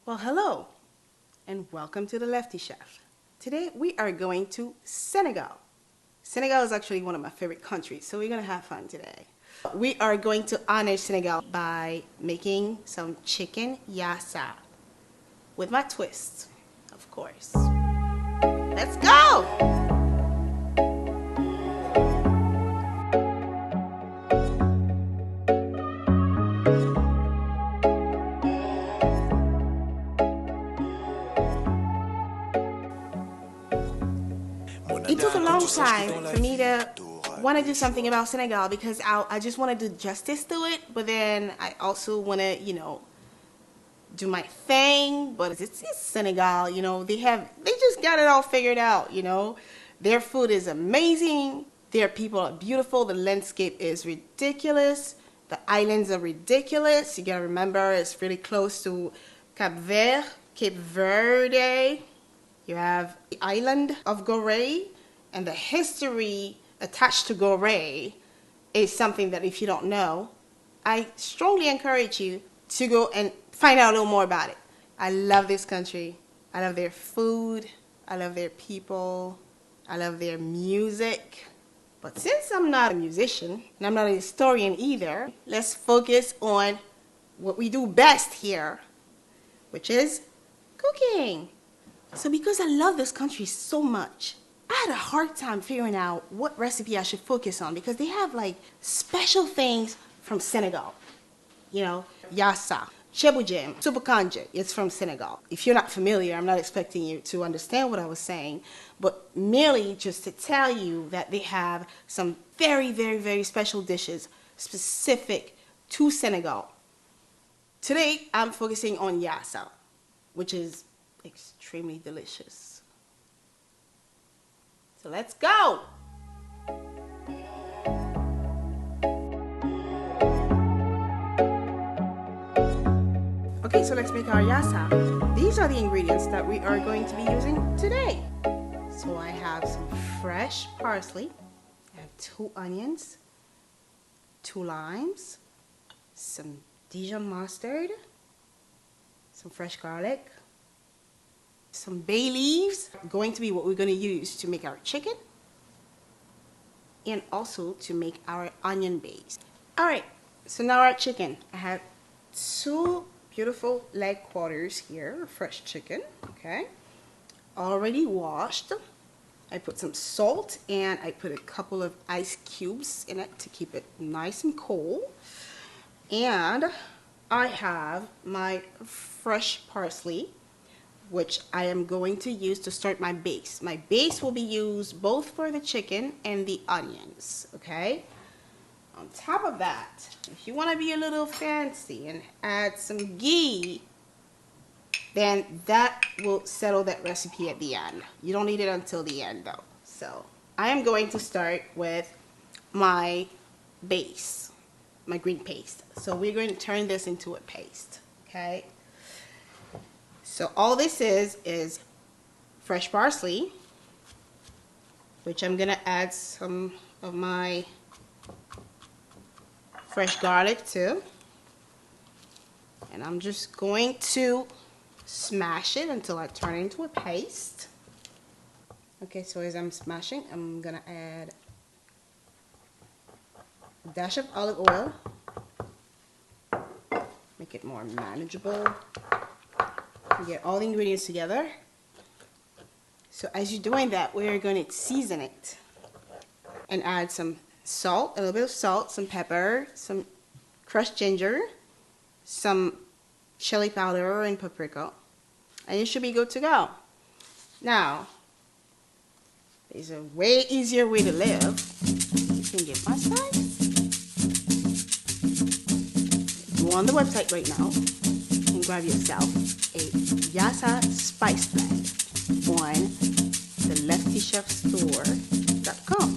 Well, hello, and welcome to the Lefty Chef. Today we are going to Senegal. Senegal is actually one of my favorite countries, so we're going to have fun today. We are going to honor Senegal by making some chicken yassa with my twist, of course. Let's go! It took a long time for me to want to do something about Senegal because I just want to do justice to it, but then I also want to, do my thing. But it's Senegal, they just got it all figured out, Their food is amazing. Their people are beautiful. The landscape is ridiculous. The islands are ridiculous. You gotta remember it's really close to Cape Verde. You have the island of Gorée, and the history attached to Gorée is something that if you don't know, I strongly encourage you to go and find out a little more about it. I love this country. I love their food. I love their people. I love their music. But since I'm not a musician, and I'm not a historian either, let's focus on what we do best here, which is cooking. So because I love this country so much, I had a hard time figuring out what recipe I should focus on because they have like special things from Senegal. Yassa, Cheboujem, Supakanje, it's from Senegal. If you're not familiar, I'm not expecting you to understand what I was saying, but merely just to tell you that they have some very, very, very special dishes specific to Senegal. Today, I'm focusing on Yassa, which is extremely delicious. So let's go! Okay, so let's make our yassa. These are the ingredients that we are going to be using today. So I have some fresh parsley, I have 2 onions, 2 limes, some Dijon mustard, some fresh garlic, some bay leaves, going to be what we're going to use to make our chicken and also to make our onion base. Alright, so now our chicken. I have 2 beautiful leg quarters here, fresh chicken, okay, already washed. I put some salt and I put a couple of ice cubes in it to keep it nice and cold. And I have my fresh parsley, which I am going to use to start my base. My base will be used both for the chicken and the onions, okay? On top of that, if you want to be a little fancy and add some ghee, then that will settle that recipe at the end. You don't need it until the end though. So I am going to start with my base, my green paste. So we're going to turn this into a paste, okay? So all this is fresh parsley, which I'm going to add some of my fresh garlic too. And I'm just going to smash it until I turn it into a paste. Okay, so as I'm smashing, I'm going to add a dash of olive oil. Make it more manageable. Get all the ingredients together. So as you're doing that, we're going to season it and add some salt, a little bit of salt, some pepper, some crushed ginger, some chili powder and paprika, and you should be good to go. Now, there's a way easier way to live. You can get my spice. Go on the website right now and grab yourself a Yassa spice blend on the leftychefstore.com.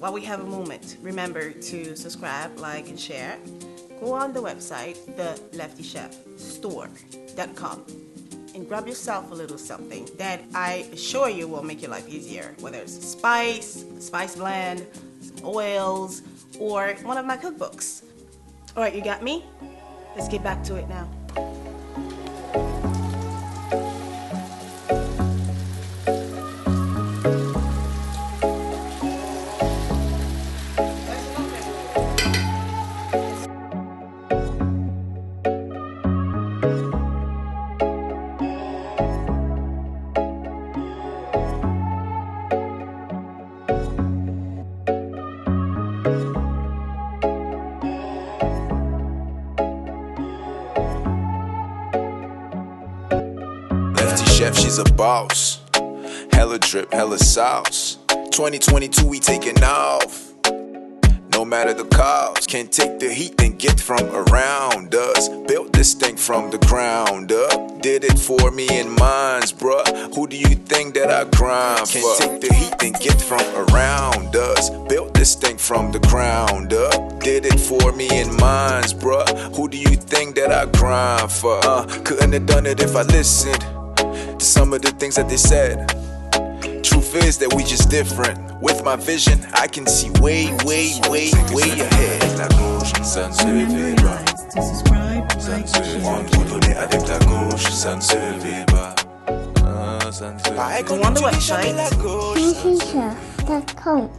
while we have a moment, remember to subscribe, like, and share. Go on the website, theleftychefstore.com, and grab yourself a little something that I assure you will make your life easier, whether it's a spice blend, some oils, or one of my cookbooks. All right, you got me? Let's get back to it now. Chef, she's a boss. Hella drip, hella sauce. 2022, we taking off. No matter the cost, can't take the heat and get from around us. Built this thing from the ground up. Did it for me and mines, bruh. Who do you think that I grind for? Can't take the heat and get from around us. Built this thing from the ground up. Did it for me and mines, bruh. Who do you think that I grind for? Couldn't have done it if I listened to some of the things that they said. Truth is that we just different. With my vision, I can see way ahead. Ça ne se fait pas. Ça ne se fait pas. Avec la gauche, ça ne se fait pas. Ça ne se fait pas. Go on the website. tangychef.com